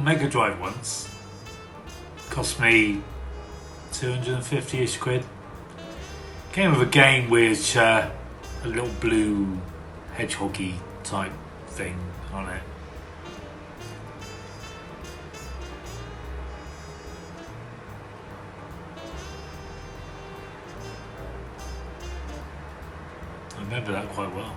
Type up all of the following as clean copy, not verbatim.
a Mega Drive once. Cost me 250-ish quid. Came with a game which a little blue hedgehoggy type thing on it. I remember that quite well.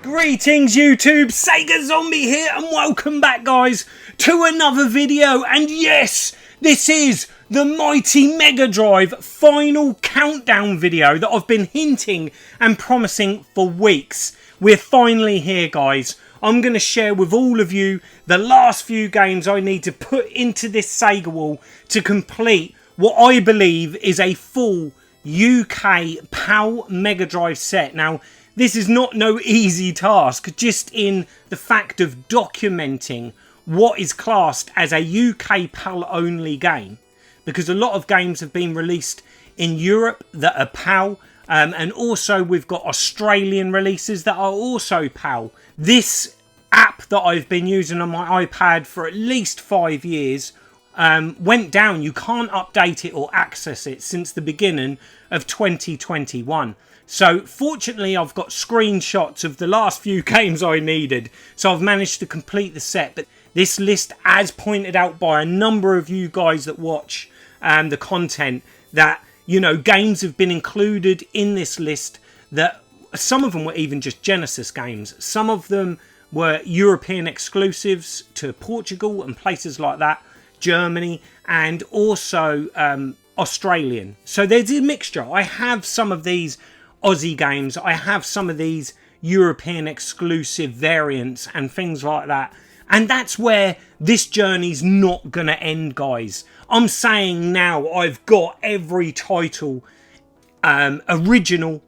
Greetings YouTube, Sega Zombie here and welcome back guys to another video, and yes, this is the mighty Mega Drive final countdown video that I've been hinting and promising for weeks. We're finally here guys. I'm going to share with all of you the last few games I need to put into this Sega wall to complete what I believe is a full UK PAL Mega Drive set. Now, this is not no easy task, just in the fact of documenting what is classed as a UK PAL only game, because a lot of games have been released in Europe that are PAL, and also we've got Australian releases that are also PAL. This app that I've been using on my iPad for at least 5 years went down. You can't update it or access it since the beginning of 2021. So fortunately I've got screenshots of the last few games I needed, so I've managed to complete the set. But this list, as pointed out by a number of you guys that watch the content, that, you know, games have been included in this list that some of them were even just Genesis games. Some of them were European exclusives to Portugal and places like that, Germany, and also Australian. So there's a mixture. I have some of these Aussie games, I have some of these European exclusive variants and things like that, and that's where this journey's not gonna end guys. I'm saying now I've got every title original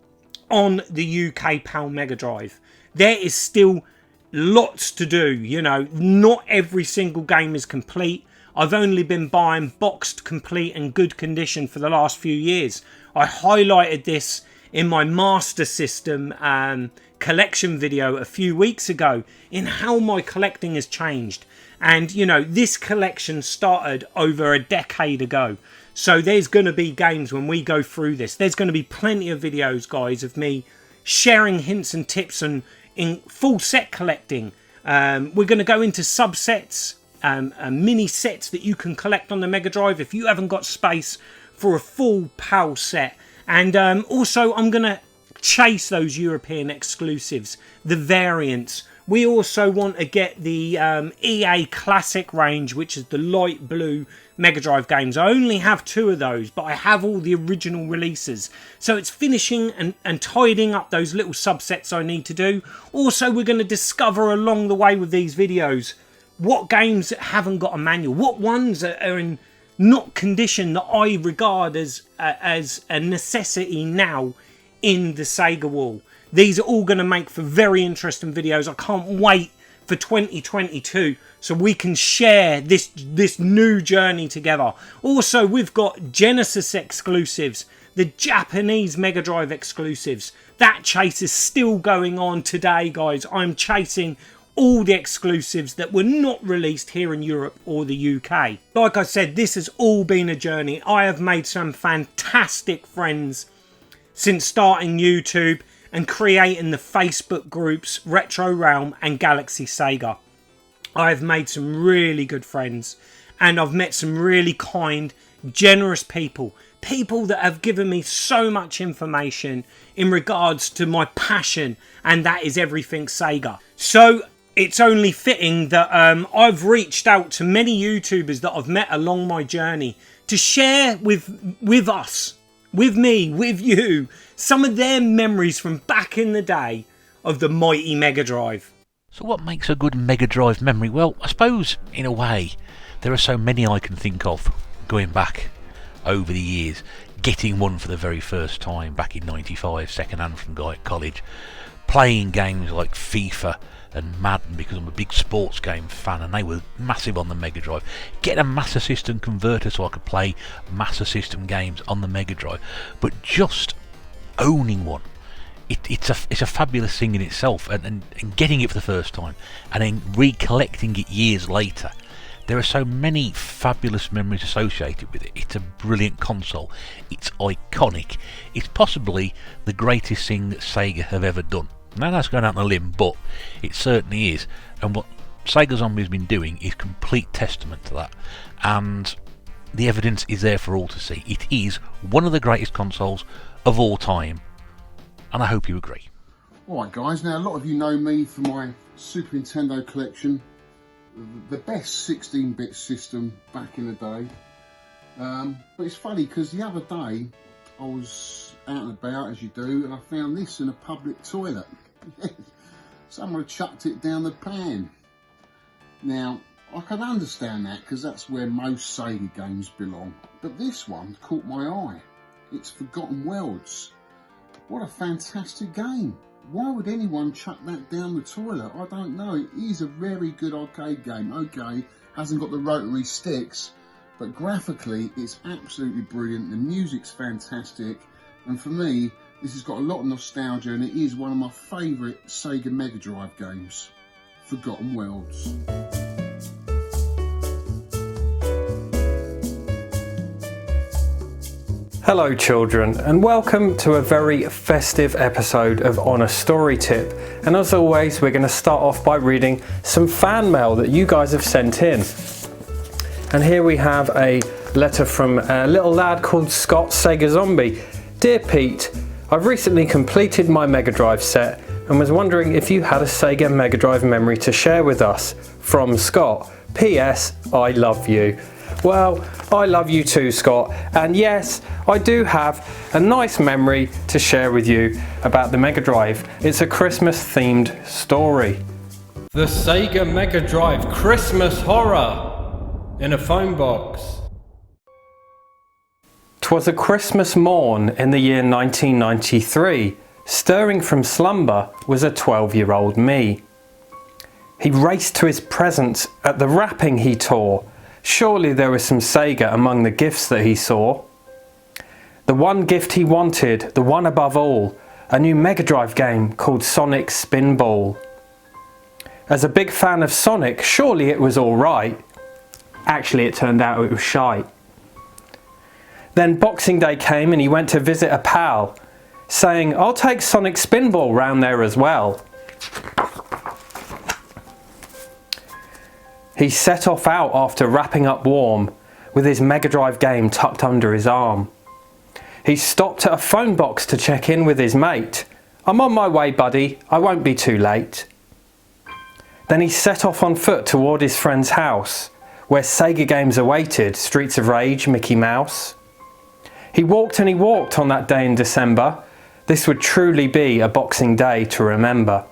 on the UK PAL Mega Drive. There is still lots to do, you know, not every single game is complete. I've only been buying boxed, complete and good condition for the last few years. I highlighted this in my Master System collection video a few weeks ago, in how my collecting has changed. And, you know, this collection started over a decade ago. So there's going to be games when we go through this. There's going to be plenty of videos, guys, of me sharing hints and tips on in full set collecting. We're going to go into subsets, mini sets that you can collect on the Mega Drive if you haven't got space for a full PAL set. And also I'm going to chase those European exclusives, the variants. We also want to get the EA Classic range, which is the light blue Mega Drive games. I only have 2 of those, but I have all the original releases. So it's finishing and tidying up those little subsets I need to do. Also, we're going to discover along the way with these videos what games haven't got a manual, what ones are in not condition that I regard as a necessity now in the Sega wall. These are all going to make for very interesting videos. I can't wait for 2022 so we can share this new journey together. Also, we've got Genesis exclusives, the Japanese Mega Drive exclusives. That chase is still going on today, guys. I'm chasing all the exclusives that were not released here in Europe or the UK. Like I said, this has all been a journey. I have made some fantastic friends since starting YouTube and creating the Facebook groups Retro Realm and Galaxy Sega. I've made some really good friends, and I've met some really kind, generous people. People that have given me so much information in regards to my passion, and that is everything Sega. So it's only fitting that I've reached out to many YouTubers that I've met along my journey to share with us, with me, with you, some of their memories from back in the day of the mighty Mega Drive. So what makes a good Mega Drive memory? Well, I suppose, in a way, there are so many I can think of going back over the years. Getting one for the very first time back in '95, second hand from guy at college. Playing games like FIFA and Madden because I'm a big sports game fan, and they were massive on the Mega Drive. Getting a Master System converter so I could play Master System games on the Mega Drive. But just owning one, it's a fabulous thing in itself, and getting it for the first time and then recollecting it years later, There are so many fabulous memories associated with it. It's a brilliant console. It's iconic. It's possibly the greatest thing that Sega have ever done. Now that's going out on a limb, but it certainly is. And what Sega Zombie has been doing is complete testament to that. And the evidence is there for all to see. It is one of the greatest consoles of all time. And I hope you agree. Alright guys, now a lot of you know me for my Super Nintendo collection. The best 16-bit system back in the day. But it's funny because the other day I was out and about, as you do, and I found this in a public toilet. Someone had chucked it down the pan. Now, I can understand that because that's where most Sega games belong. But this one caught my eye. It's Forgotten Worlds. What a fantastic game. Why would anyone chuck that down the toilet? I don't know. It is a very good arcade game. Okay, hasn't got the rotary sticks, but graphically it's absolutely brilliant. The music's fantastic, and for me this has got a lot of nostalgia, and it is one of my favourite Sega Megadrive games, Forgotten Worlds. Hello children, and welcome to a very festive episode of Onaretrotip. And as always, we're going to start off by reading some fan mail that you guys have sent in. And here we have a letter from a little lad called Scott Sega Zombie. Dear Pete, I've recently completed my Mega Drive set and was wondering if you had a Sega Mega Drive memory to share with us. From Scott. P.S. I love you. Well, I love you too, Scott, and yes, I do have a nice memory to share with you about the Mega Drive. It's a Christmas themed story. The Sega Mega Drive Christmas Horror in a phone box. 'Twas a Christmas morn in the year 1993. Stirring from slumber was a 12-year-old me. He raced to his presents at the wrapping he tore. Surely there was some Sega among the gifts that he saw. The one gift he wanted, the one above all, a new Mega Drive game called Sonic Spinball. As a big fan of Sonic, surely it was alright. Actually, it turned out it was shite. Then Boxing Day came and he went to visit a pal, saying, I'll take Sonic Spinball round there as well. He set off out after wrapping up warm, with his Mega Drive game tucked under his arm. He stopped at a phone box to check in with his mate. I'm on my way, buddy, I won't be too late. Then he set off on foot toward his friend's house, where Sega games awaited, Streets of Rage, Mickey Mouse. He walked and he walked on that day in December. This would truly be a Boxing Day to remember.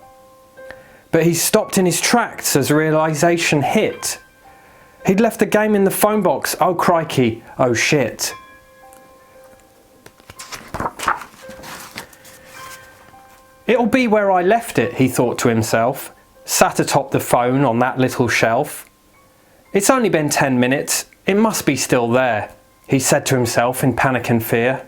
But he stopped in his tracks as realisation hit. He'd left the game in the phone box, oh crikey, oh shit. It'll be where I left it, he thought to himself, sat atop the phone on that little shelf. It's only been 10 minutes, it must be still there, he said to himself in panic and fear.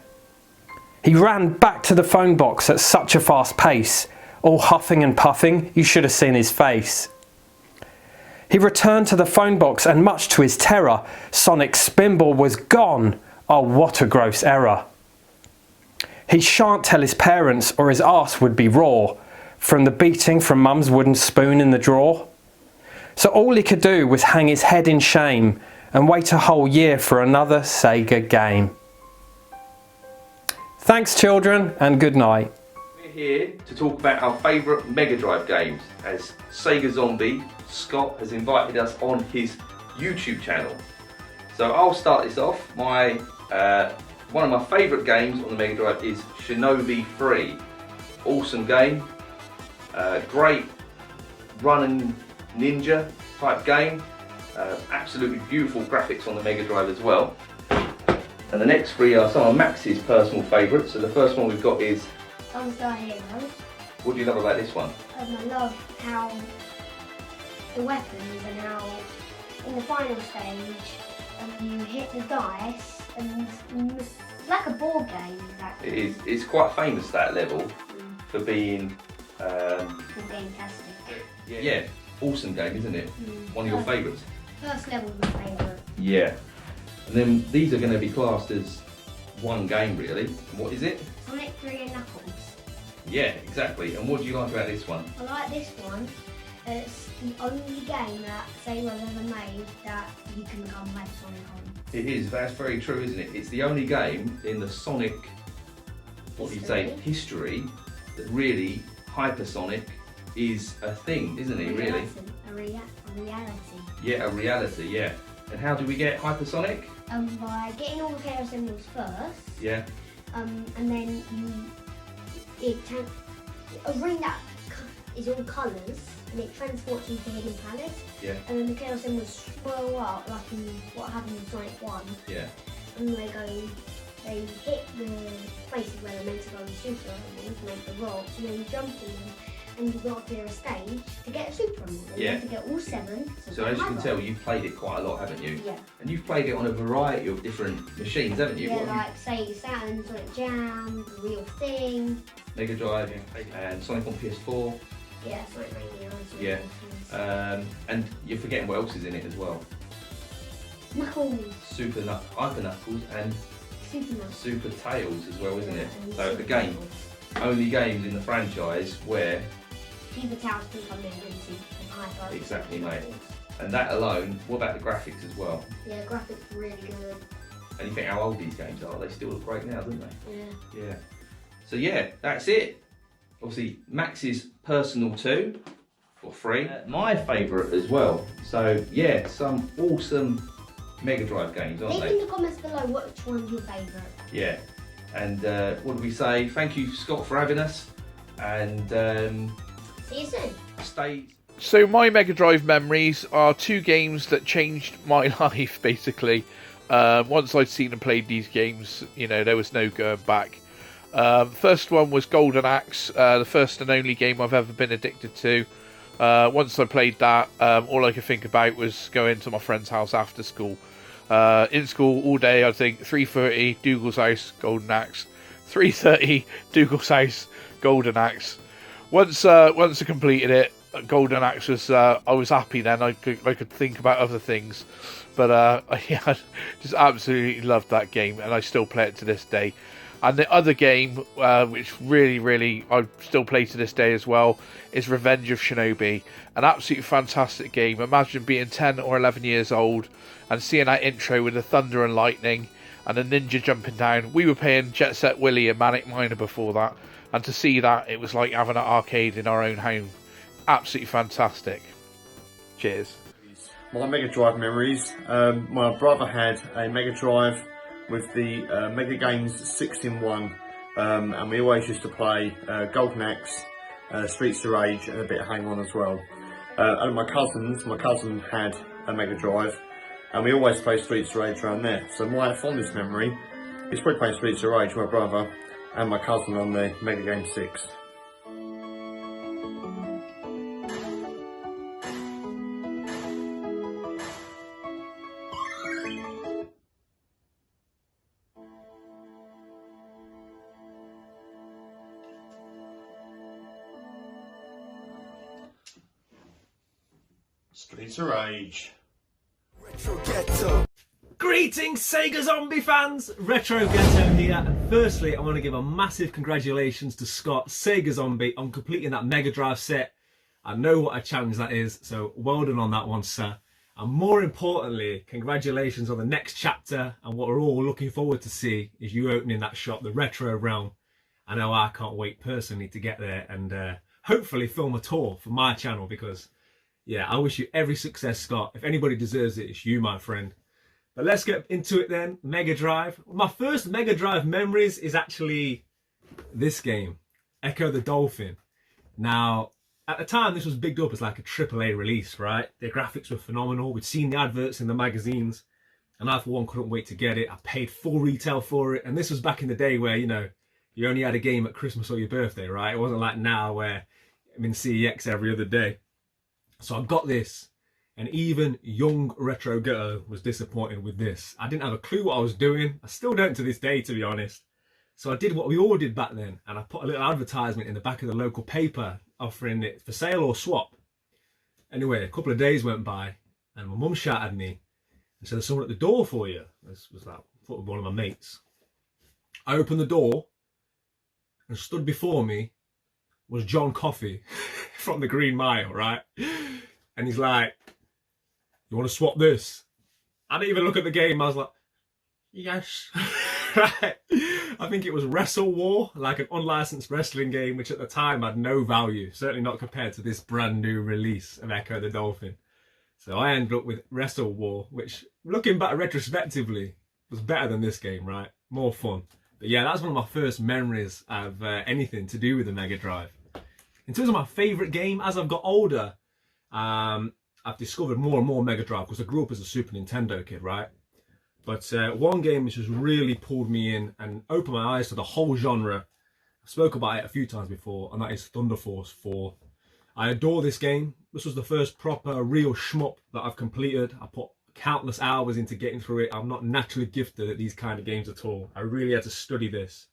He ran back to the phone box at such a fast pace, all huffing and puffing, you should have seen his face. He returned to the phone box and much to his terror, Sonic Spinball was gone. Oh, what a gross error. He shan't tell his parents or his arse would be raw from the beating from Mum's wooden spoon in the drawer. So all he could do was hang his head in shame and wait a whole year for another Sega game. Thanks children, and good night. Here to talk about our favourite Mega Drive games, as Sega Zombie, Scott, has invited us on his YouTube channel. So I'll start this off. One of my favourite games on the Mega Drive is Shinobi 3. Awesome game, great running ninja type game, absolutely beautiful graphics on the Mega Drive as well. And the next three are some of Max's personal favourites. So the first one we've got is All-Star Heroes. What do you love about this one? I love how the weapons and how in the final stage you hit the dice and it's like a board game exactly. It's quite famous, that level, for being Fantastic. yeah, awesome game, isn't it? One of your favourites. First level was my favourite. Yeah. And then these are going to be classed as one game, really. And what is it? Sonic 3 and Knuckles. Yeah, exactly. And what do you like about this one? I like this one. It's the only game that Sega's ever made that you can become Hypersonic on. It is. That's very true, isn't it? It's the only game in the Sonic, what do you say, history that really hypersonic is a thing, isn't it? Really? A reality. Yeah, a reality. Yeah. And how do we get hypersonic? By getting all the chaos symbols first. Yeah. And then a ring that is all colours, and it transports you to Hidden Palace. Yeah. And then the chaos symbols swirl up like in what happened in Sonic 1. Yeah. And they hit the places where they're meant to go in super animals, make the rocks, and then you jump in them, and you've got to clear a stage to get a super animal. You have to get all 7. So as you can tell, you've played it quite a lot, haven't you? Yeah. And you've played it on a variety of different machines, haven't you? Yeah, like Sega Saturn, Sonic Jam, The Real Thing. Mega Drive, and Sonic on PS4. Yeah, Sonic Mania. Yeah. And you're forgetting what else is in it as well. Knuckles. Hyper Knuckles and Super Knuckles. Super Tails as well, isn't it? And So Super again, Knuckles. only games in the franchise where Super Tails can come in and see Hyper. exactly, mate. And that alone, what about the graphics as well? Yeah, graphics really good. And you think how old these games are? They still look great now, don't they? Yeah. Yeah. So yeah, that's it. Obviously, Max's personal 2 for free. My favourite as well. So yeah, some awesome Mega Drive games, aren't Leave they? in the comments below which one's your favourite. Yeah. And what do we say? Thank you, Scott, for having us. And See you soon. stay. So my Mega Drive memories are 2 games that changed my life, basically. Once I'd seen and played these games, you know, there was no going back. First one was Golden Axe, the first and only game I've ever been addicted to. Once I played that, all I could think about was going to my friend's house after school. In school all day, I think 3:30, Dougal's house, Golden Axe. 3:30, Dougal's house, Golden Axe. Once I completed it, Golden Axe was, I was happy then. I could think about other things. But yeah, I just absolutely loved that game, and I still play it to this day. And the other game, which really I still play to this day as well, is Revenge of Shinobi. An absolutely fantastic game. Imagine being 10 or 11 years old and seeing that intro with the thunder and lightning and the ninja jumping down. We were playing Jet Set Willy and Manic Miner before that, and to see that, it was like having an arcade in our own home. Absolutely fantastic. Cheers. My Mega Drive memories. My brother had a Mega Drive with the Mega Games 6-in-1, and we always used to play Golden Axe, Streets of Rage, and a bit of Hang On as well. And my cousin had a Mega Drive, and we always played Streets of Rage around there. So my fondest memory is probably playing Streets of Rage with my brother and my cousin on the Mega Game 6. Streets of Rage. Greetings Sega Zombie fans! Retro Ghetto here, and firstly I want to give a massive congratulations to Scott, Sega Zombie, on completing that Mega Drive set. I know what a challenge that is, so well done on that one, sir. And more importantly, congratulations on the next chapter, and what we're all looking forward to see is you opening that shop, the Retro Realm. I know I can't wait personally to get there and hopefully film a tour for my channel, because yeah, I wish you every success, Scott. If anybody deserves it, it's you, my friend. But let's get into it then. Mega Drive. My first Mega Drive memories is actually this game, Echo the Dolphin. Now, at the time, this was bigged up as like a AAA release, right? The graphics were phenomenal. We'd seen the adverts in the magazines, and I, for one, couldn't wait to get it. I paid full retail for it, and this was back in the day where, you know, you only had a game at Christmas or your birthday, right? It wasn't like now where I'm in CEX every other day. So I got this, and even young Retro Ghetto was disappointed with this. I didn't have a clue what I was doing. I still don't to this day, to be honest. So I did what we all did back then, and I put a little advertisement in the back of the local paper offering it for sale or swap. Anyway, a couple of days went by, and my mum shouted at me and said, "There's someone at the door for you." This was like one of my mates. I opened the door, and stood before me was John Coffey from the Green Mile, right? And he's like, "You want to swap this?" I didn't even look at the game. I was like, "Yes." Right? I think it was Wrestle War, like an unlicensed wrestling game, which at the time had no value, certainly not compared to this brand new release of Echo the Dolphin. So I ended up with Wrestle War, which, looking back retrospectively, was better than this game, right? More fun. But yeah, that's one of my first memories of anything to do with the Mega Drive. In terms of my favourite game, as I've got older, I've discovered more and more Mega Drive because I grew up as a Super Nintendo kid, right? But one game which has really pulled me in and opened my eyes to the whole genre, I spoke about it a few times before, and that is Thunder Force 4. I adore this game. This was the first proper real shmup that I've completed. I put countless hours into getting through it. I'm not naturally gifted at these kind of games at all. I really had to study this.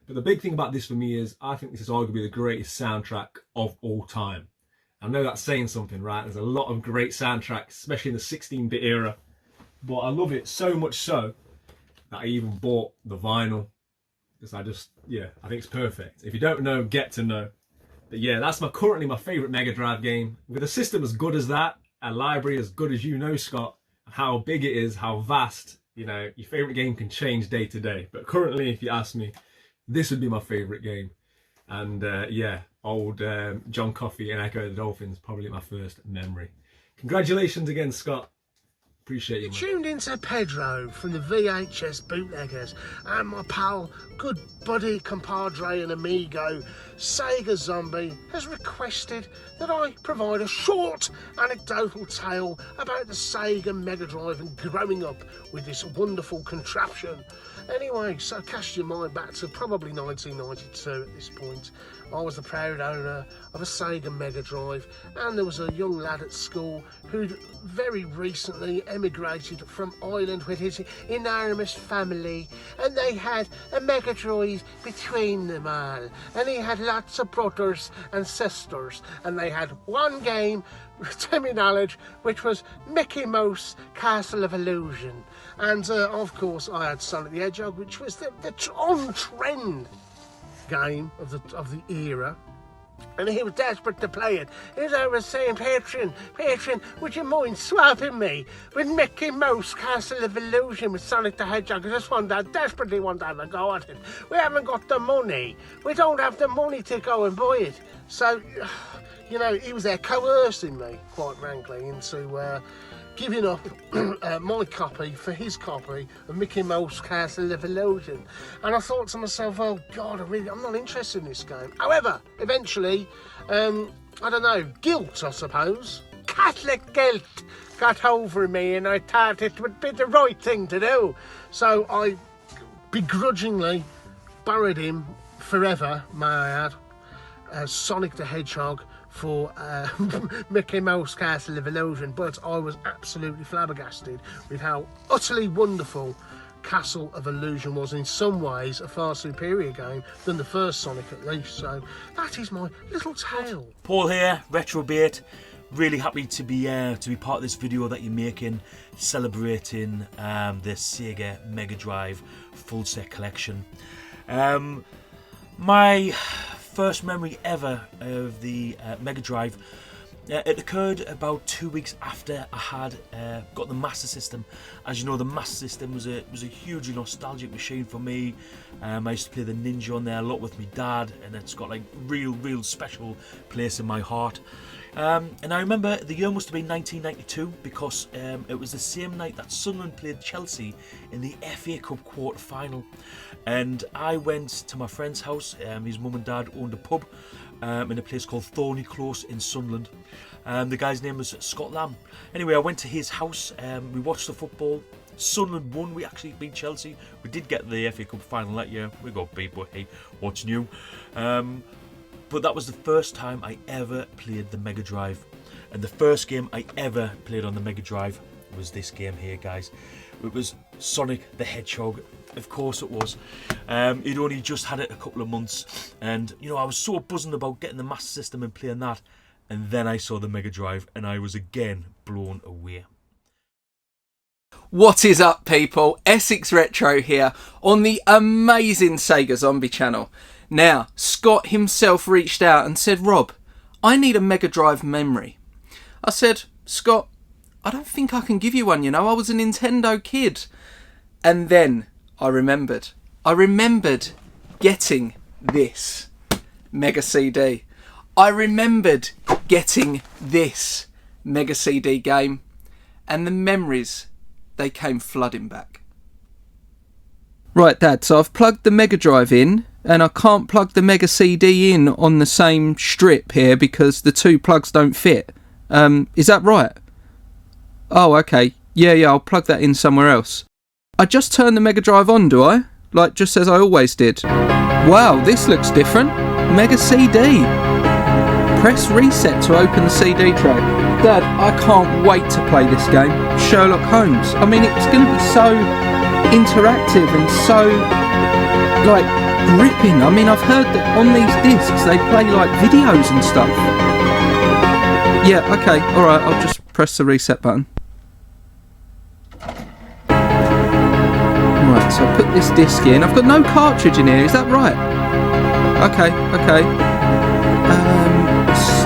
But the big thing about this for me is I think this is arguably the greatest soundtrack of all time. I know that's saying something, right? There's a lot of great soundtracks, especially in the 16-bit era. But I love it so much so that I even bought the vinyl. Because I think it's perfect. If you don't know, get to know. But yeah, that's currently my favourite Mega Drive game. With a system as good as that, a library as good as you know, Scott, and how big it is, how vast, you know, your favourite game can change day to day. But currently, if you ask me, this would be my favourite game. And yeah, old John Coffey and Echo the Dolphins, probably my first memory. Congratulations again, Scott. Appreciate you, man. Tuned into Pedro from the VHS Bootleggers and my pal, good buddy, compadre and amigo, Sega Zombie, has requested that I provide a short anecdotal tale about the Sega Mega Drive and growing up with this wonderful contraption. Anyway, so cast your mind back to probably 1992 at this point. I was the proud owner of a Sega Mega Drive, and there was a young lad at school who'd very recently emigrated from Ireland with his enormous family, and they had a Mega Drive between them all, and he had lots of brothers and sisters, and they had one game, to my knowledge, which was Mickey Mouse Castle of Illusion. And of course I had Sonic the Hedgehog, which was the on-trend game of the era, and he was desperate to play it. As I was saying, Patron, would you mind swapping me with Mickey Mouse Castle of Illusion with Sonic the Hedgehog? I just desperately want to have a go at it. We haven't got the money. We don't have the money to go and buy it. So, you know, he was there coercing me, quite frankly, into giving up my copy for his copy of Mickey Mouse Castle of Illusion. And I thought to myself, oh God, I'm not interested in this game. However, eventually, I don't know, guilt, I suppose, Catholic guilt got over me, and I thought it would be the right thing to do. So I begrudgingly borrowed him forever, may I add, Sonic the Hedgehog for Mickey Mouse Castle of Illusion, but I was absolutely flabbergasted with how utterly wonderful Castle of Illusion was. In some ways a far superior game than the first Sonic, at least. So that is my little tale. Paul here, Retrobait. Really happy to be part of this video that you're making, celebrating the Sega Mega Drive full set collection. My first memory ever of the Mega Drive, it occurred about 2 weeks after I had got the Master System. As you know, the Master System was a hugely nostalgic machine for me. I used to play the Ninja on there a lot with my dad, and it's got like real special place in my heart. And I remember the year must have been 1992 because it was the same night that Sunderland played Chelsea in the FA Cup quarter-final. And I went to my friend's house. His mum and dad owned a pub in a place called Thorney Close in Sunderland. The guy's name was Scott Lamb. Anyway, I went to his house. We watched the football. Sunderland won. We actually beat Chelsea. We did get the FA Cup final that year. We got beat, but hey, what's new? But that was the first time I ever played the Mega Drive. And the first game I ever played on the Mega Drive was this game here, guys. It was Sonic the Hedgehog. Of course it was. He'd only just had it a couple of months. And, you know, I was so buzzing about getting the Master System and playing that. and then I saw the Mega Drive, and I was again blown away. What is up, people? Essex Retro here on the amazing Sega Zombie channel. Now, Scott himself reached out and said, Rob, I need a Mega Drive memory. I said, Scott, I don't think I can give you one, you know, I was a Nintendo kid. And then I remembered getting this Mega CD. I remembered getting this Mega CD game, and the memories, they came flooding back. Right, Dad, so I've plugged the Mega Drive in, and I can't plug the Mega CD in on the same strip here because the two plugs don't fit. Is that right? Oh, okay. Yeah, I'll plug that in somewhere else. I just turned the Mega Drive on, do I? Like, just as I always did. Wow, this looks different. Mega CD. Press reset to open the CD tray. Dad, I can't wait to play this game, Sherlock Holmes. I mean, it's going to be so interactive and so, like, gripping. I mean, I've heard that on these discs they play, like, videos and stuff. Yeah, okay, alright, I'll just press the reset button. Right, so I'll put this disc in. I've got no cartridge in here, is that right? Okay.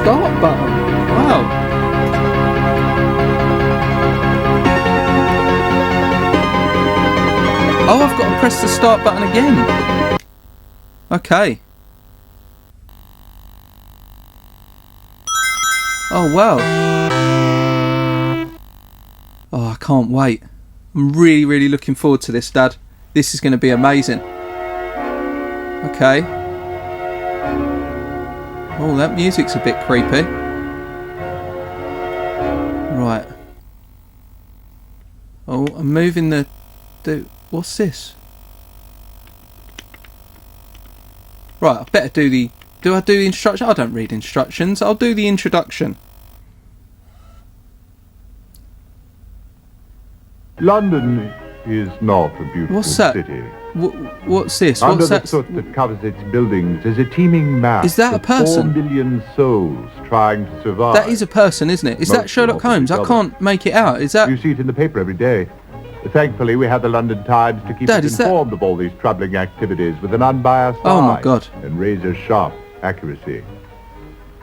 Start button. Wow. Oh, I've got to press the start button again. Okay. Oh, wow. Oh, I can't wait. I'm really looking forward to this, Dad. This is going to be amazing. Okay. Oh, that music's a bit creepy. Right. Oh, I'm moving the... What's this? Right, I better do the... Do I do the instruction? I don't read instructions. I'll do the introduction. London is not a beautiful What's that? city. What's this? Under What's the that? soot that covers its buildings is a teeming mass Is that a of person? 4 million souls trying to survive. That is a person, isn't it? Is that Most Sherlock of them Holmes? I are can't make it out. Is that... You see it in the paper every day. Thankfully, we have the London Times to keep Dad, us is that- informed of all these troubling activities with an unbiased Oh, my eye God. and razor-sharp accuracy.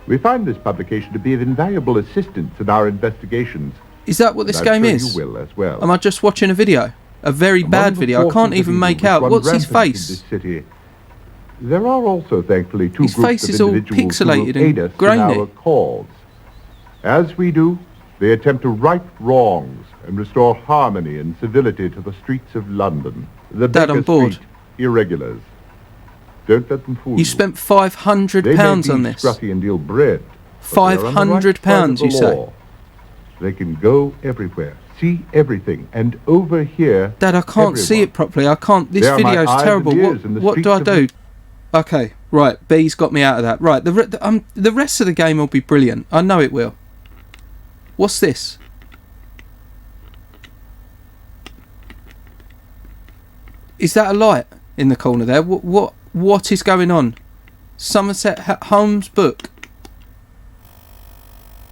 We find this publication to be of invaluable assistance in our investigations. Is that what this And I'm game sure is? You will as well. Am I just watching a video? A very Among bad the video. I forces can't of even evil make which out. run What's his rampant in face? this city, there are also, thankfully, two His groups face of is all individuals who pixelated will and aid us grainy. in our cause. As we do, they attempt to right wrongs and restore harmony and civility to the streets of London. The Dad, I'm Baker bored. Street irregulars. Don't let them fool you. You spent £500 They may on be this. scruffy and ill bred. but they're on the right £500, side of the you say? law. They can go everywhere, see everything, and overhear Dad, I can't see everyone. it properly. I can't. This They are my video's eyes terrible. and ears in the What do I streets of do? Okay, right. B's got me out of that. Right. The rest of the game will be brilliant. I know it will. What's this? Is that a light in the corner there? What is going on? Somerset Holmes book.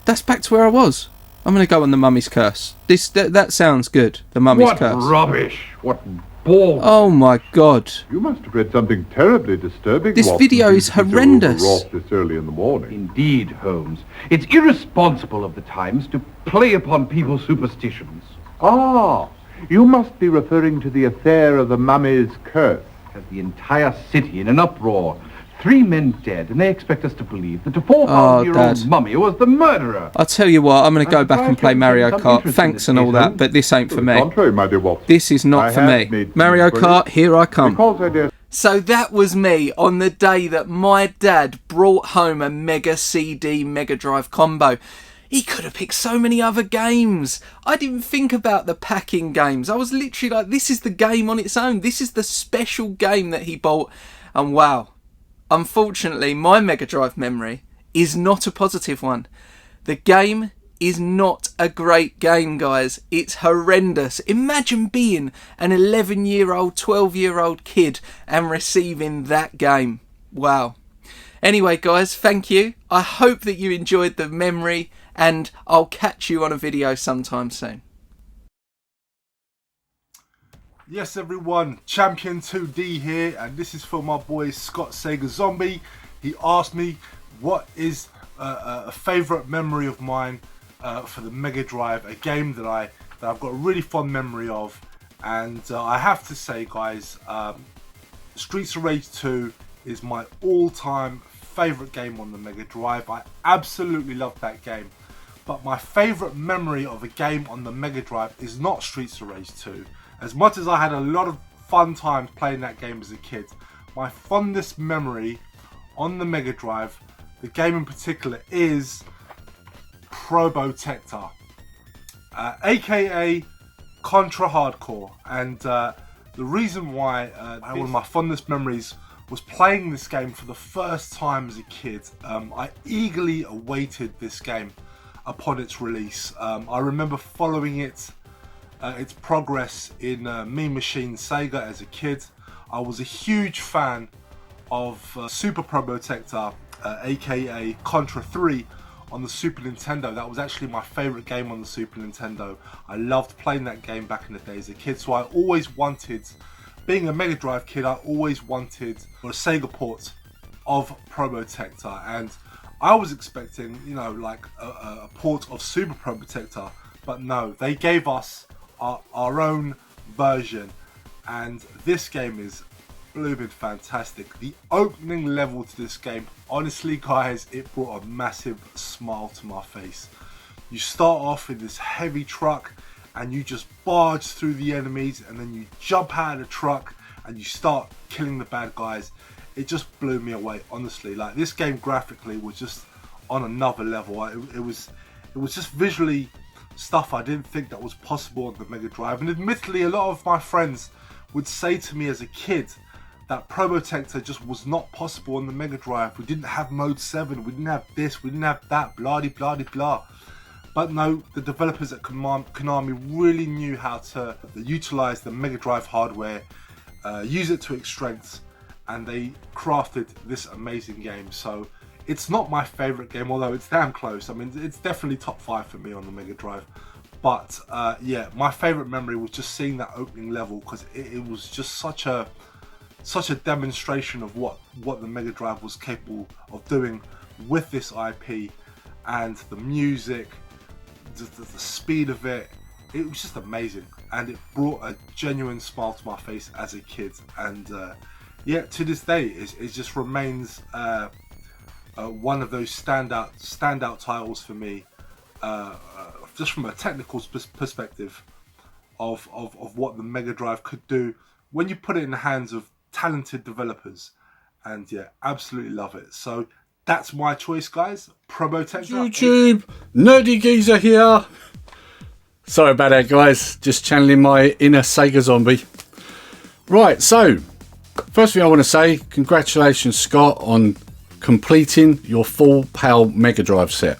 That's back to where I was. I'm going to go on the Mummy's Curse. That sounds good. The Mummy's Curse. What rubbish! What balls! Oh my God! You must have read something terribly disturbing. This Watson, video is to be so horrendous. overwrought this early in the morning. Indeed, Holmes. It's irresponsible of the Times to play upon people's superstitions. Ah, you must be referring to the affair of the Mummy's Curse. Has the entire city in an uproar. 3 men dead, and they expect us to believe that the 4,000-year-old Dad. mummy was the murderer. I'll tell you what, I'm going to go back and play Mario some Kart. interest in Thanks this and all case, that, Holmes. but this ain't for To the me. contrary, my dear Watson. This is not I for have me. made some Mario inquiries. Kart, here I come. Because I dare So that was me on the day that my dad brought home a Mega CD Mega Drive combo. He could have picked so many other games. I didn't think about the packing games. I was literally like, this is the game on its own. This is the special game that he bought. And wow, unfortunately, my Mega Drive memory is not a positive one. The game is not a great game, guys. It's horrendous. Imagine being an 11-year-old, 12-year-old kid and receiving that game. Wow. Anyway, guys, thank you. I hope that you enjoyed the memory, and I'll catch you on a video sometime soon. Yes, everyone, Champion 2D here, and this is for my boy Scott Sega Zombie. He asked me what is a favourite memory of mine for the Mega Drive, a game that I've got a really fond memory of, and I have to say, guys, Streets of Rage 2 is my all-time favourite game on the Mega Drive. I absolutely love that game, but my favourite memory of a game on the Mega Drive is not Streets of Rage 2. As much as I had a lot of fun times playing that game as a kid, my fondest memory on the Mega Drive, the game in particular, is Probotector, aka Contra Hardcore. And the reason why one of my fondest memories was playing this game for the first time as a kid. I eagerly awaited this game upon its release. I remember following its progress in Mean Machine Sega as a kid. I was a huge fan of Super Probotector, aka Contra 3 on the Super Nintendo. That was actually my favourite game on the Super Nintendo. I loved playing that game back in the day as a kid, so I always wanted, being a Mega Drive kid, I always wanted a Sega port of Probotector, and I was expecting, you know, like a port of Super Probotector, but no, they gave us our own version, and this game is blooming fantastic. The opening level to this game, honestly guys, it brought a massive smile to my face. You start off in this heavy truck and you just barge through the enemies, and then you jump out of the truck and you start killing the bad guys. It just blew me away, honestly. Like, this game graphically was just on another level. It was just visually stuff I didn't think that was possible on the Mega Drive. And admittedly, a lot of my friends would say to me as a kid that Probotector just was not possible on the Mega Drive. We didn't have Mode 7, we didn't have this, we didn't have that, blah de blah de blah. But no, the developers at Konami really knew how to utilize the Mega Drive hardware, use it to its strengths, and they crafted this amazing game. So it's not my favorite game, although it's damn close. I mean, it's definitely top 5 for me on the Mega Drive. But yeah, my favorite memory was just seeing that opening level, because it was just such a demonstration of what the Mega Drive was capable of doing with this IP, and the music, the speed of it. It was just amazing, and it brought a genuine smile to my face as a kid. And yeah, to this day, it just remains one of those standout titles for me, just from a technical perspective of what the Mega Drive could do when you put it in the hands of talented developers. And yeah, absolutely love it. So that's my choice, guys. Probotector. YouTube, Nerdy Geezer here. Sorry about that, guys. Just channeling my inner Sega zombie. Right, so first thing I want to say, congratulations, Scott, on completing your full PAL Mega Drive set.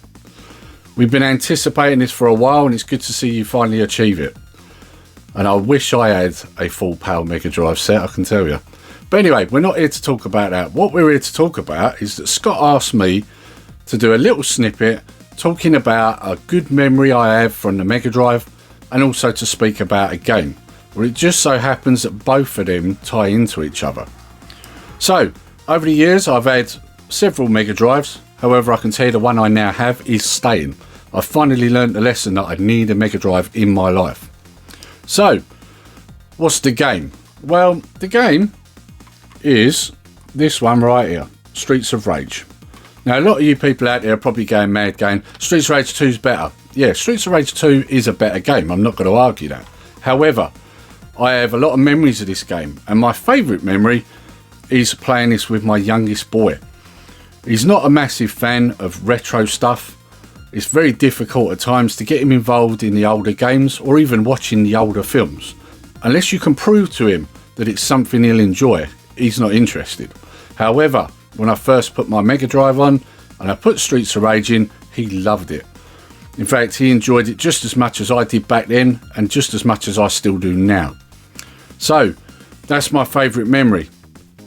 We've been anticipating this for a while, and it's good to see you finally achieve it. And I wish I had a full PAL Mega Drive set, I can tell you. But anyway, we're not here to talk about that. What we're here to talk about is that Scott asked me to do a little snippet talking about a good memory I have from the Mega Drive, and also to speak about a game. Well, it just so happens that both of them tie into each other. So, over the years I've had several Mega Drives. However, I can tell you the one I now have is staying. I finally learned the lesson that I need a Mega Drive in my life. So, what's the game? Well, the game is this one right here, Streets of Rage. Now, a lot of you people out there are probably going mad going, Streets of Rage 2 is better. Yeah, Streets of Rage 2 is a better game, I'm not going to argue that. However, I have a lot of memories of this game, and my favourite memory is playing this with my youngest boy. He's not a massive fan of retro stuff. It's very difficult at times to get him involved in the older games, or even watching the older films. Unless you can prove to him that it's something he'll enjoy, he's not interested. However, when I first put my Mega Drive on and I put Streets of Rage in, he loved it. In fact, he enjoyed it just as much as I did back then, and just as much as I still do now. So, that's my favourite memory.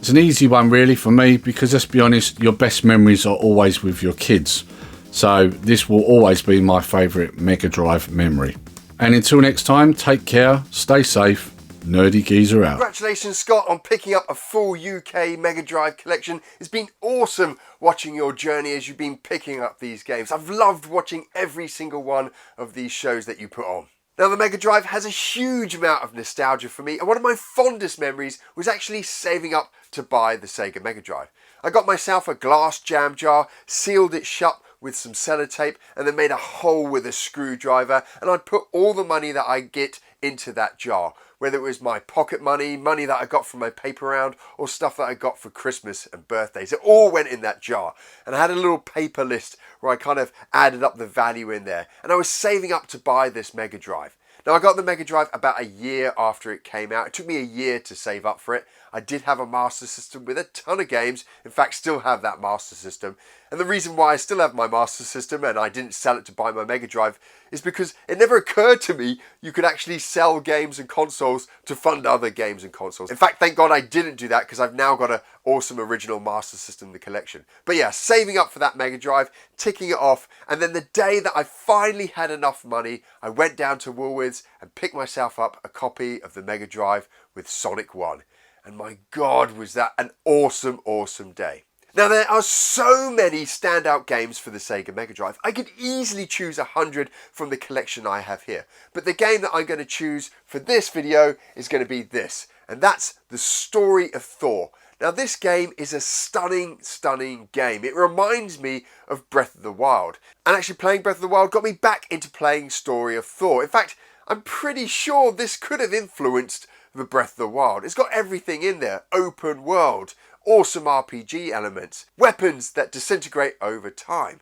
It's an easy one really for me, because let's be honest, your best memories are always with your kids. So this will always be my favourite Mega Drive memory. And until next time, take care, stay safe, Nerdy Geezer out. Congratulations, Scott, on picking up a full UK Mega Drive collection. It's been awesome watching your journey as you've been picking up these games. I've loved watching every single one of these shows that you put on. Now, the Mega Drive has a huge amount of nostalgia for me, and one of my fondest memories was actually saving up to buy the Sega Mega Drive. I got myself a glass jam jar, sealed it shut with some sellotape, and then made a hole with a screwdriver, and I'd put all the money that I get into that jar, whether it was my pocket money, money that I got from my paper round, or stuff that I got for Christmas and birthdays. It all went in that jar. And I had a little paper list where I kind of added up the value in there. And I was saving up to buy this Mega Drive. Now, I got the Mega Drive about a year after it came out. It took me a year to save up for it. I did have a Master System with a ton of games. In fact, still have that Master System. And the reason why I still have my Master System and I didn't sell it to buy my Mega Drive is because it never occurred to me you could actually sell games and consoles to fund other games and consoles. In fact, thank God I didn't do that, because I've now got an awesome original Master System in the collection. But yeah, saving up for that Mega Drive, ticking it off, and then the day that I finally had enough money, I went down to Woolworths and picked myself up a copy of the Mega Drive with Sonic 1. And my God, was that an awesome, awesome day. Now, there are so many standout games for the Sega Mega Drive. I could easily choose 100 from the collection I have here. But the game that I'm going to choose for this video is going to be this. And that's the Story of Thor. Now, this game is a stunning, stunning game. It reminds me of Breath of the Wild. And actually playing Breath of the Wild got me back into playing Story of Thor. In fact, I'm pretty sure this could have influenced the Breath of the Wild. It's got everything in there. Open world, awesome RPG elements, weapons that disintegrate over time,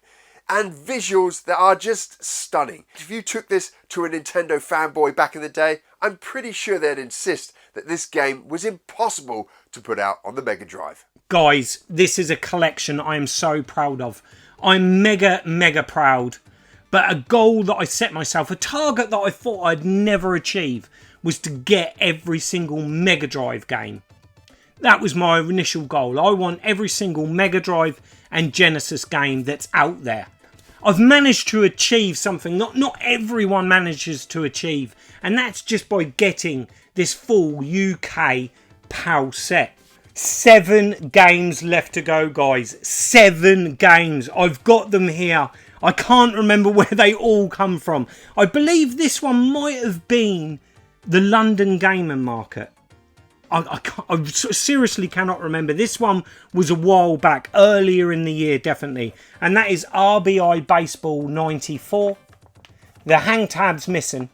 and visuals that are just stunning. If you took this to a Nintendo fanboy back in the day, I'm pretty sure they'd insist that this game was impossible to put out on the Mega Drive. Guys, this is a collection I am so proud of. I'm mega proud. But a goal that I set myself, a target that I thought I'd never achieve, was to get every single Mega Drive game. That was my initial goal. I want every single Mega Drive and Genesis game that's out there. I've managed to achieve something not everyone manages to achieve, and that's just by getting this full UK PAL set. 7 games left to go, guys. 7 games. I've got them here. I can't remember where they all come from. I believe this one might have been the London Gaming Market. I seriously cannot remember. This one was a while back, earlier in the year, definitely. And that is Rbi Baseball 94. The hang tab's missing,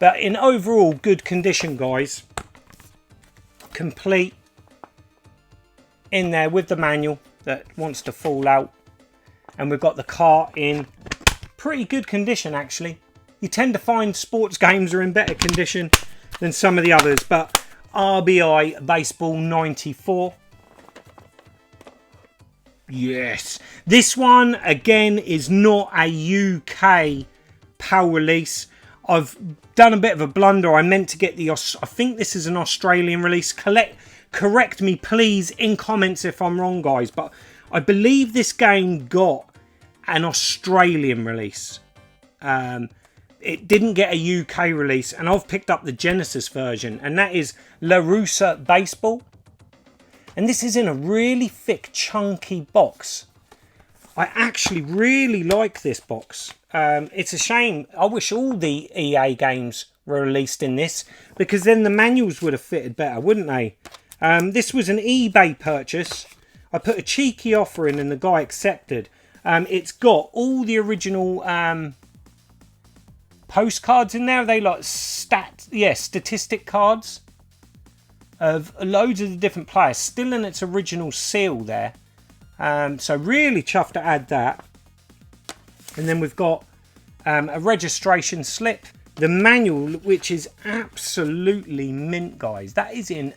but in overall good condition, guys. Complete in there with the manual that wants to fall out. And we've got the cart in pretty good condition, actually. You tend to find sports games are in better condition than some of the others, but Rbi Baseball 94. Yes. This one, again, is not a UK PAL release. I've done a bit of a blunder. I meant to get the... I think this is an Australian release. Correct me, please, in comments if I'm wrong, guys. But I believe this game got an Australian release. It didn't get a UK release, and I've picked up the Genesis version, and that is Larussa Baseball. And this is in a really thick, chunky box. I actually really like this box. It's a shame. I wish all the EA games were released in this, because then the manuals would have fitted better, wouldn't they? This was an eBay purchase. I put a cheeky offer in and the guy accepted. It's got all the original postcards in there. Are they like statistic cards of loads of the different players, still in its original seal there. So really chuffed to add that. And then we've got a registration slip, the manual, which is absolutely mint, guys. That is in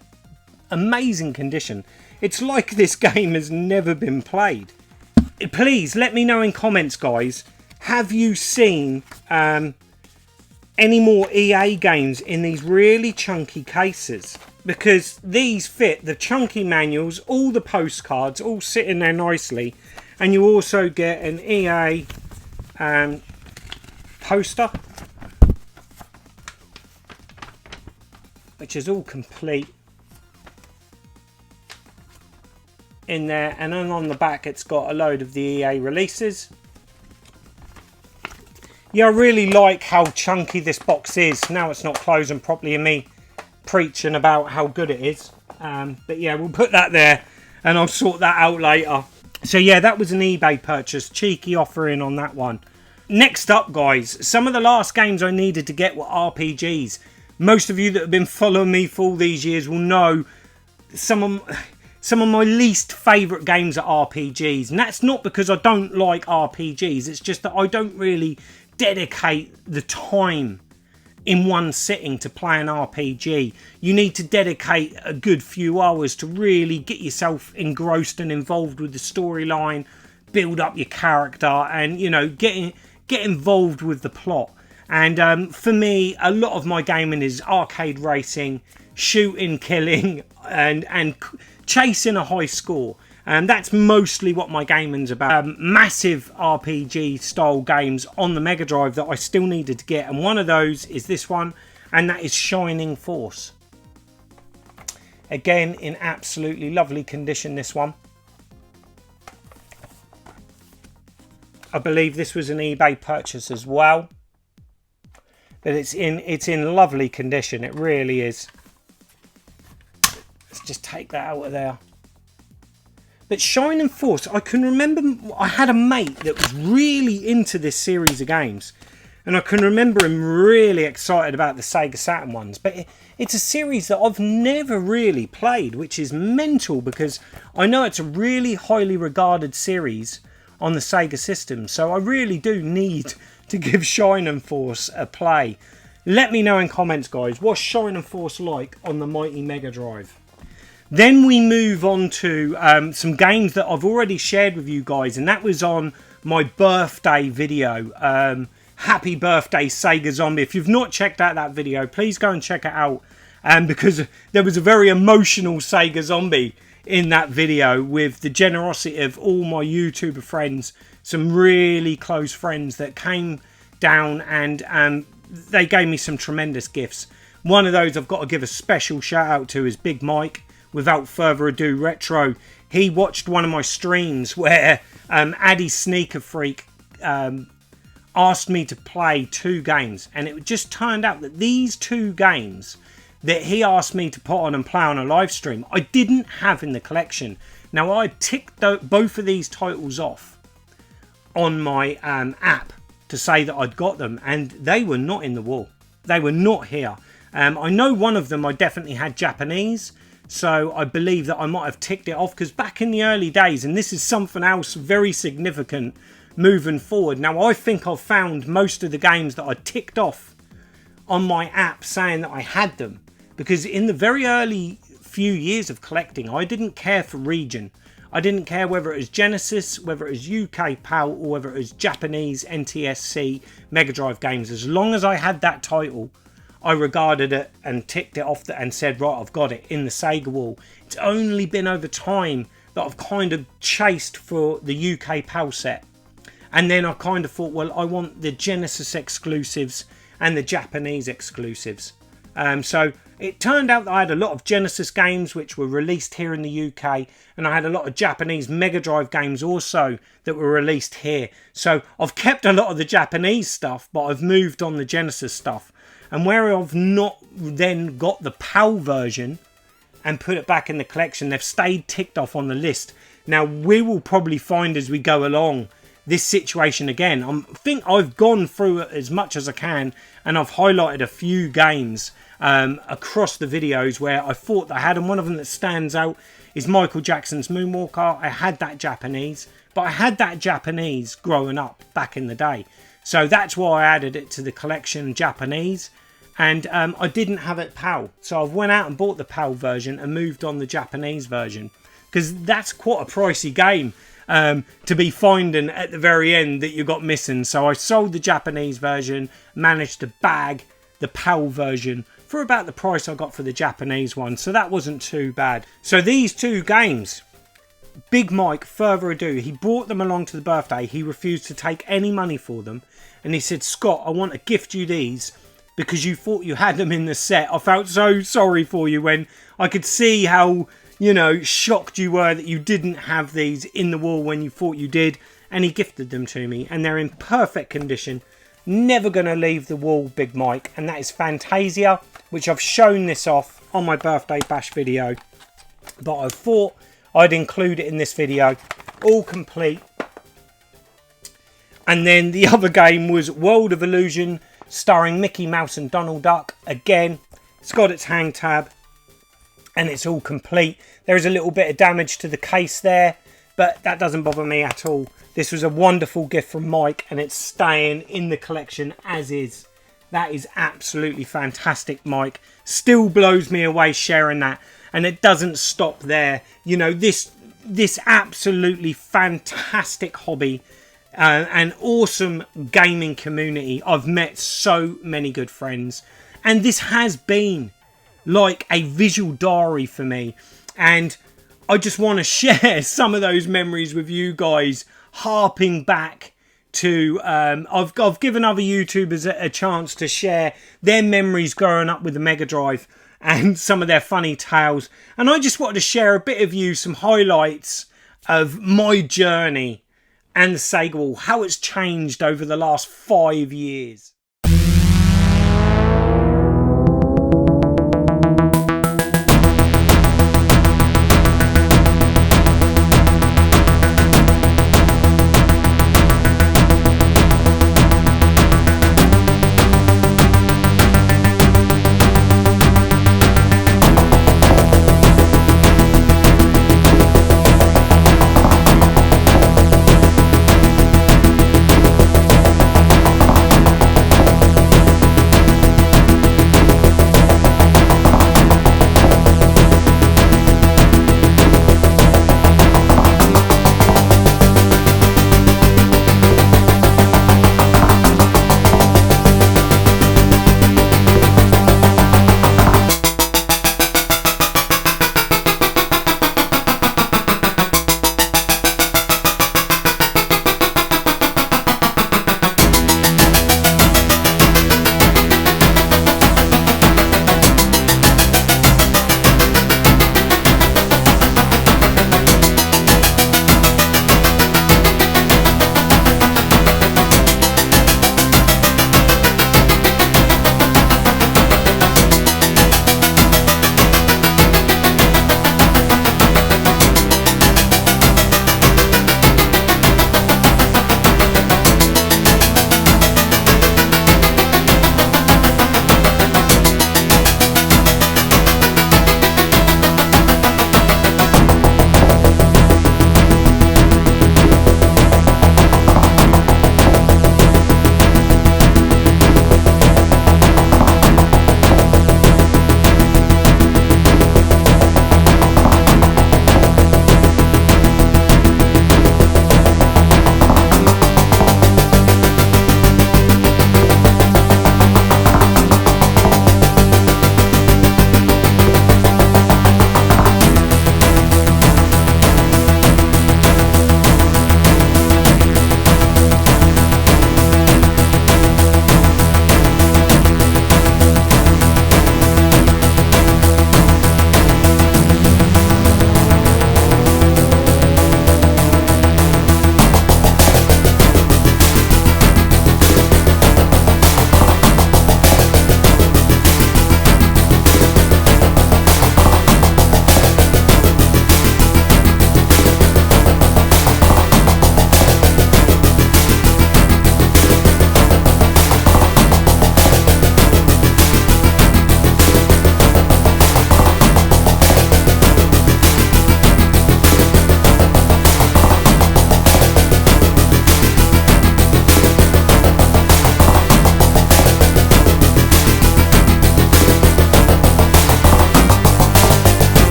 amazing condition. It's like this game has never been played. Please let me know in comments, guys. Have you seen any more EA games in these really chunky cases, because these fit the chunky manuals, all the postcards, all sitting there nicely, and you also get an EA poster, which is all complete in there, and then on the back it's got a load of the EA releases. Yeah, I really like how chunky this box is. Now it's not closing properly and me preaching about how good it is. But yeah, we'll put that there and I'll sort that out later. So yeah, that was an eBay purchase. Cheeky offering on that one. Next up, guys, some of the last games I needed to get were RPGs. Most of you that have been following me for all these years will know some of my least favourite games are RPGs. And that's not because I don't like RPGs. It's just that I don't really dedicate the time in one sitting to play an RPG. You need to dedicate a good few hours to really get yourself engrossed and involved with the storyline, build up your character, and, you know, get involved with the plot. And for me, a lot of my gaming is arcade racing, shooting, killing, and chasing a high score. And that's mostly what my gaming's about. Massive RPG style games on the Mega Drive that I still needed to get, and one of those is this one, and that is Shining Force. Again, in absolutely lovely condition, this one. I believe this was an eBay purchase as well, but it's in lovely condition. It really is. Let's just take that out of there. But Shining Force, I can remember I had a mate that was really into this series of games. And I can remember him really excited about the Sega Saturn ones. But it's a series that I've never really played, which is mental, because I know it's a really highly regarded series on the Sega system. So I really do need to give Shining Force a play. Let me know in comments, guys, what's Shining Force like on the mighty Mega Drive? Then we move on to some games that I've already shared with you guys, and that was on my birthday video. Happy birthday, Sega Zombie. If you've not checked out that video, please go and check it out, because there was a very emotional Sega Zombie in that video with the generosity of all my YouTuber friends, some really close friends that came down and they gave me some tremendous gifts. One of those I've got to give a special shout out to is Big Mike. Without further ado, Retro. He watched one of my streams where Addy Sneaker Freak asked me to play 2 games, and it just turned out that these 2 games that he asked me to put on and play on a live stream, I didn't have in the collection. Now, I ticked both of these titles off on my app to say that I'd got them, and they were not in the wall. They were not here. I know one of them I definitely had Japanese, so I believe that I might have ticked it off, because back in the early days, and this is something else very significant moving forward. Now, I think I've found most of the games that I ticked off on my app saying that I had them, because in the very early few years of collecting, I didn't care for region. I didn't care whether it was Genesis, whether it was UK PAL, or whether it was Japanese NTSC Mega Drive games. As long as I had that title, I regarded it and ticked it off and said, right, I've got it in the Sega wall. It's only been over time that I've kind of chased for the UK PAL set. And then I kind of thought, well, I want the Genesis exclusives and the Japanese exclusives. So it turned out that I had a lot of Genesis games which were released here in the UK, and I had a lot of Japanese Mega Drive games also that were released here. So I've kept a lot of the Japanese stuff, but I've moved on the Genesis stuff. And where I've not then got the PAL version and put it back in the collection, they've stayed ticked off on the list. Now, we will probably find as we go along this situation again. I think I've gone through it as much as I can, and I've highlighted a few games across the videos where I thought I had, and one of them that stands out is Michael Jackson's Moonwalker. I had that Japanese, but I had that Japanese growing up back in the day. So that's why I added it to the collection Japanese. And I didn't have it PAL, so I went out and bought the PAL version and moved on the Japanese version, because that's quite a pricey game. to be finding at the very end that you got missing. So I sold the Japanese version, managed to bag the PAL version for about the price I got for the Japanese one. So that wasn't too bad. So these two games, Big Mike, further ado, he brought them along to the birthday. He refused to take any money for them. And he said, Scott, I want to gift you these because you thought you had them in the set. I felt so sorry for you when I could see how, you know, shocked you were that you didn't have these in the wall when you thought you did. And he gifted them to me. And they're in perfect condition. Never going to leave the wall, Big Mike. And that is Fantasia, which I've shown this off on my birthday bash video. But I thought I'd include it in this video. All complete. And then the other game was World of Illusion, starring Mickey Mouse and Donald Duck. Again, it's got its hang tab. And it's all complete. There is a little bit of damage to the case there. But that doesn't bother me at all. This was a wonderful gift from Mike. And it's staying in the collection as is. That is absolutely fantastic, Mike. Still blows me away sharing that. And it doesn't stop there. You know, this absolutely fantastic hobby and awesome gaming community. I've met so many good friends. And this has been like a visual diary for me. And I just want to share some of those memories with you guys, harping back to I've given other YouTubers a chance to share their memories growing up with the Mega Drive and some of their funny tales. And I just wanted to share a bit of you, some highlights of my journey and the Sega Wall, how it's changed over the last 5 years.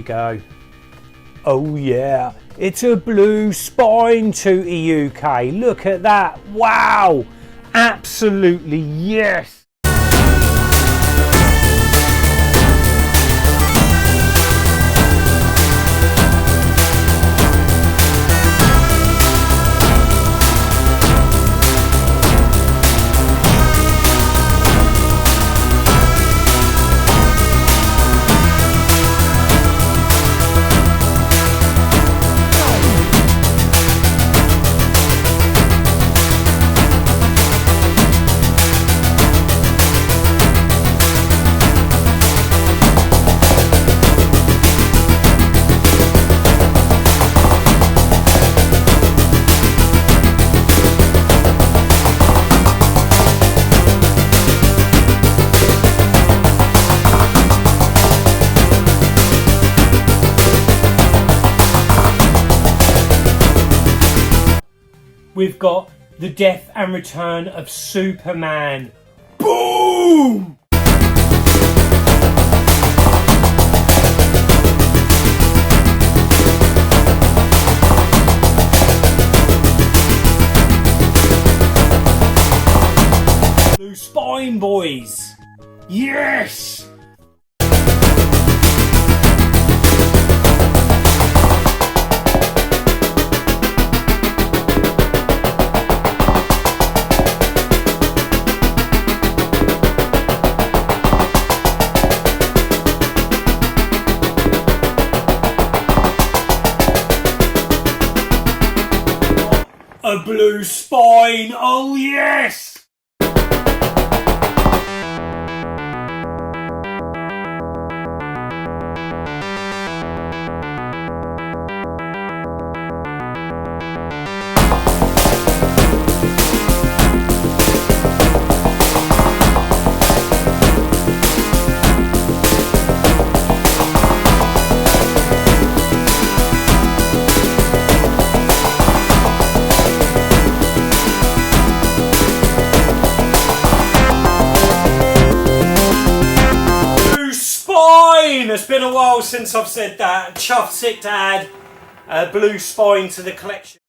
we go. Oh yeah, it's a blue spine Tootie UK. Look at that. Wow. Absolutely yes. We've got the death and return of Superman. Boom! Blue spine, boys. Yes! A blue spine, oh yes! It's been a while since I've said that. Chuffed sick to add a blue spine to the collection.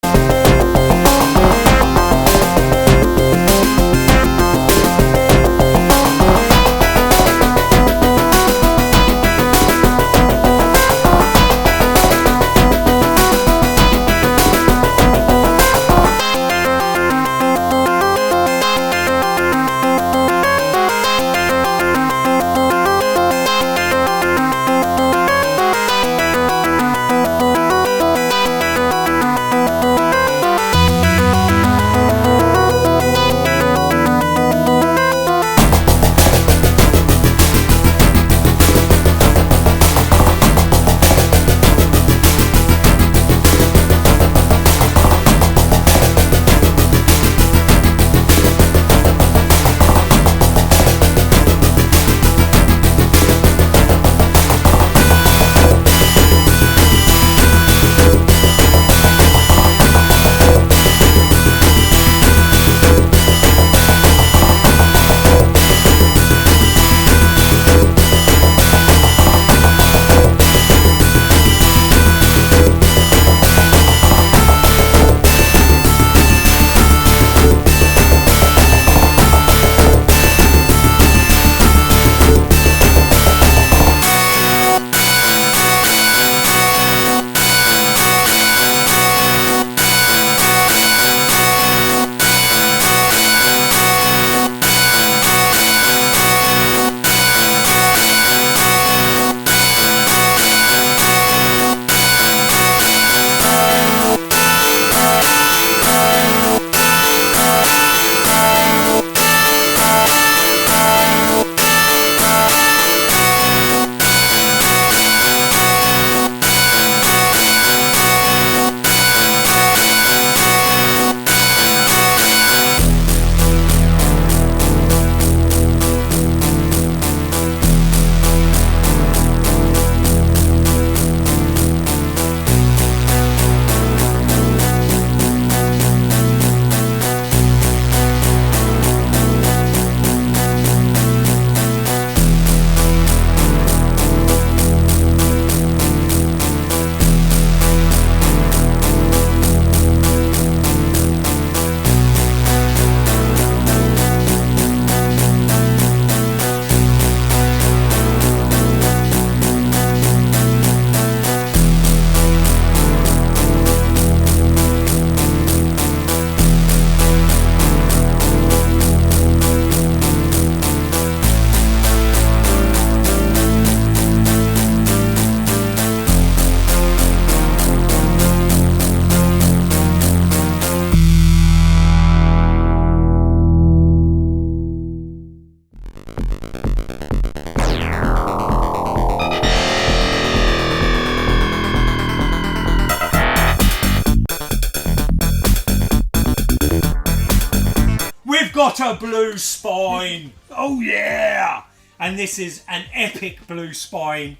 a blue spine! Oh yeah! And this is an epic blue spine.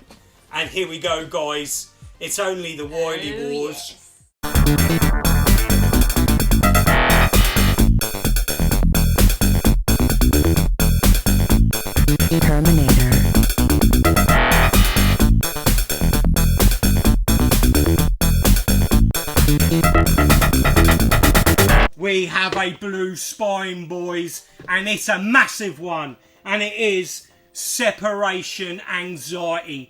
And here we go, guys. It's only the Wily Wars. Terminator. We have a blue spine, boys, and it's a massive one, and it is Separation Anxiety.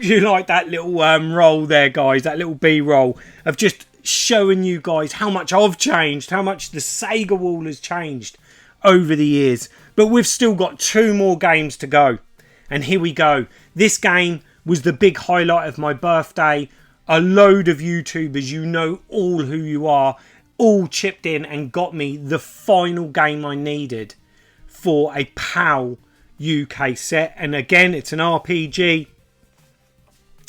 You like that little roll there, guys, that little B-roll of just showing you guys how much I've changed, how much the Sega wall has changed over the years. But we've still got 2 more games to go, and here we go. This game was the big highlight of my birthday. A load of YouTubers, you know all who you are, all chipped in and got me the final game I needed for a PAL UK set. And again, it's an RPG.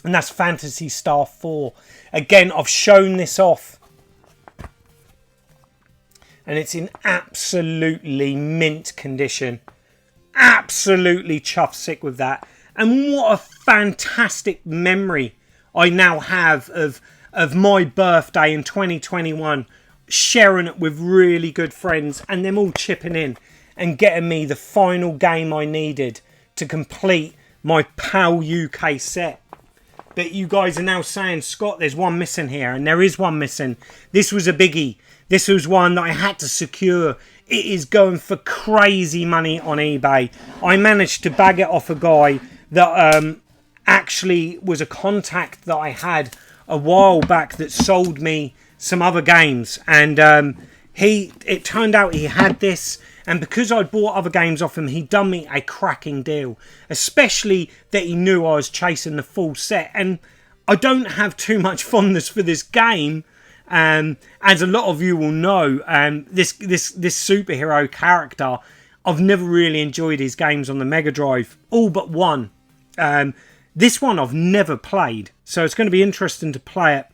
And that's Fantasy Star 4. Again, I've shown this off. And it's in absolutely mint condition. Absolutely chuffed sick with that. And what a fantastic memory I now have of my birthday in 2021. Sharing it with really good friends. And them all chipping in and getting me the final game I needed to complete my PAL UK set. But you guys are now saying, Scott, there's one missing here. And there is one missing. This was a biggie. This was one that I had to secure. It is going for crazy money on eBay. I managed to bag it off a guy that actually was a contact that I had a while back that sold me some other games. And it turned out he had this. And because I'd bought other games off him, he'd done me a cracking deal. Especially that he knew I was chasing the full set. And I don't have too much fondness for this game. As a lot of you will know, this superhero character, I've never really enjoyed his games on the Mega Drive. All but one. This one I've never played. So it's going to be interesting to play it.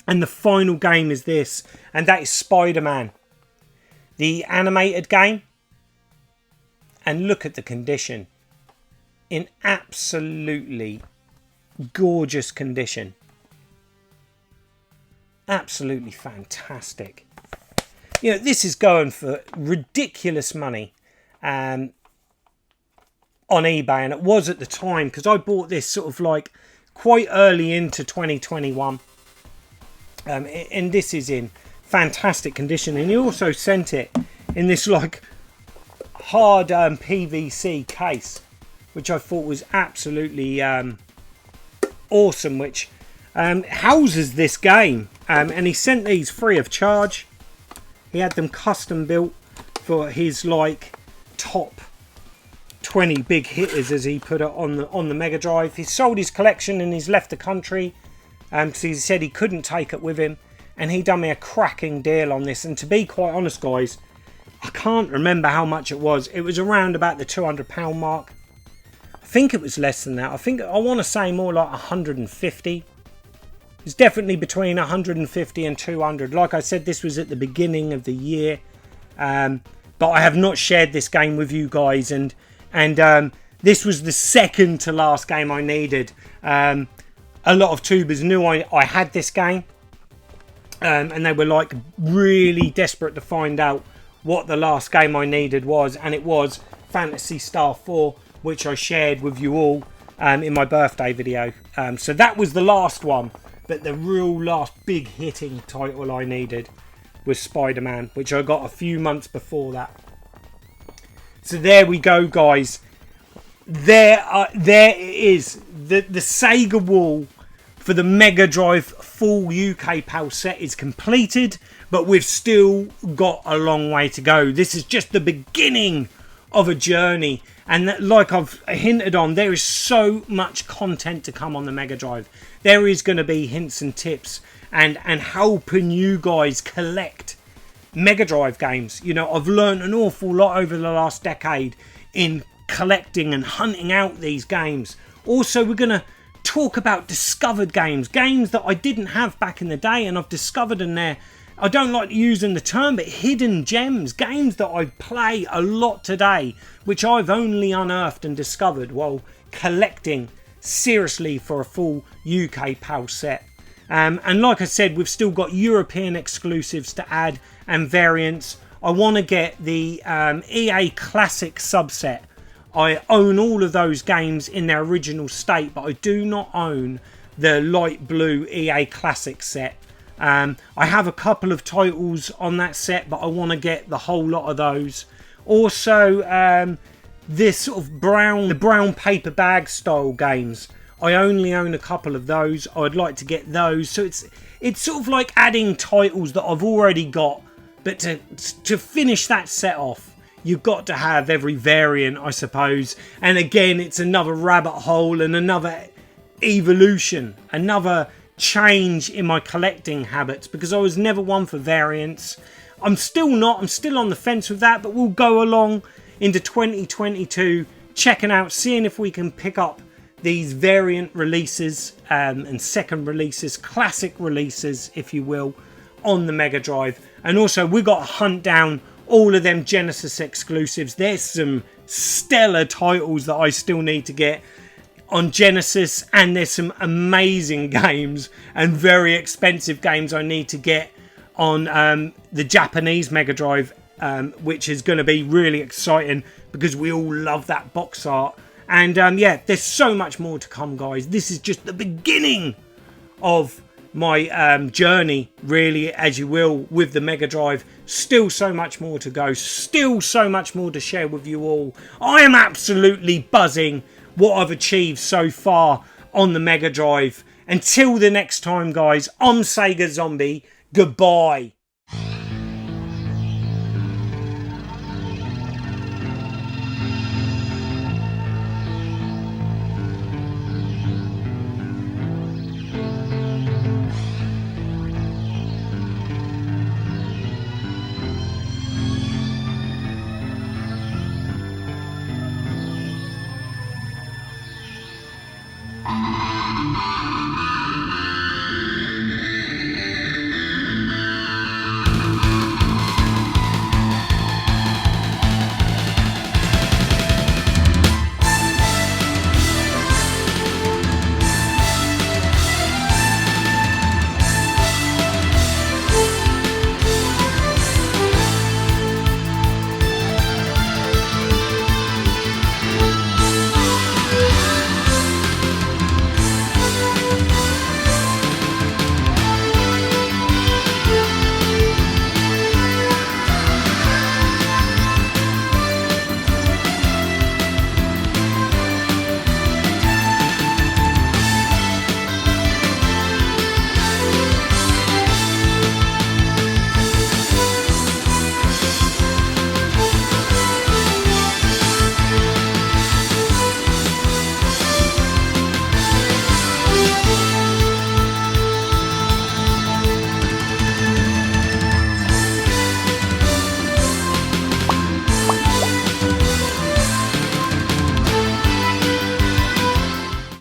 And the final game is this. And that is Spider-Man. The animated game. And look at the condition. In absolutely gorgeous condition. Absolutely fantastic. You know, this is going for ridiculous money on eBay. And it was at the time, because I bought this sort of like quite early into 2021. And this is in fantastic condition. And he also sent it in this like hard PVC case, which I thought was absolutely awesome, which houses this game. And he sent these free of charge. He had them custom built for his like top 20 big hitters, as he put it, on the Mega Drive. He sold his collection and he's left the country, because he said he couldn't take it with him. And he done me a cracking deal on this. And to be quite honest, guys, I can't remember how much it was. It was around about the £200 mark. I think it was less than that. I want to say more like 150. It's definitely between 150 and 200. Like I said, this was at the beginning of the year. But I have not shared this game with you guys. And this was the second to last game I needed. A lot of tubers knew I had this game. And they were like really desperate to find out what the last game I needed was. And it was Fantasy Star 4, which I shared with you all in my birthday video. So that was the last one. But the real last big hitting title I needed was Spider-Man, which I got a few months before that. So there we go, guys. There it is. The Sega wall for the Mega Drive full UK PAL set is completed, but we've still got a long way to go. This is just the beginning of a journey, And that, like I've hinted on, there is so much content to come on the Mega Drive. There is going to be hints and tips and helping you guys collect Mega Drive games. You know, I've learned an awful lot over the last decade in collecting and hunting out these games. Also, we're going to talk about discovered games that I didn't have back in the day, and I've discovered in there. I don't like using the term, but hidden gems, games that I play a lot today, which I've only unearthed and discovered while collecting seriously for a full UK PAL set. And like I said, we've still got European exclusives to add and variants. I want to get the EA Classic subset. I own all of those games in their original state, but I do not own the light blue EA Classic set. I have a couple of titles on that set, but I want to get the whole lot of those. Also, this sort of brown paper bag style games. I only own a couple of those. I'd like to get those. So it's sort of like adding titles that I've already got, but to finish that set off, you've got to have every variant, I suppose. And again, it's another rabbit hole and another evolution, another change in my collecting habits, because I was never one for variants. I'm still on the fence with that, but we'll go along into 2022 checking out, seeing if we can pick up these variant releases and second releases, classic releases if you will, on the Mega Drive. And also we've got to hunt down all of them Genesis exclusives. There's some stellar titles that I still need to get on Genesis, and there's some amazing games and very expensive games I need to get on the Japanese Mega Drive, which is going to be really exciting because we all love that box art. And yeah, there's so much more to come, guys. This is just the beginning of my journey, really, as you will, with the Mega Drive. Still so much more to go, still so much more to share with you all. I am absolutely buzzing what I've achieved so far on the Mega Drive. Until the next time, guys, I'm Sega Zombie. Goodbye.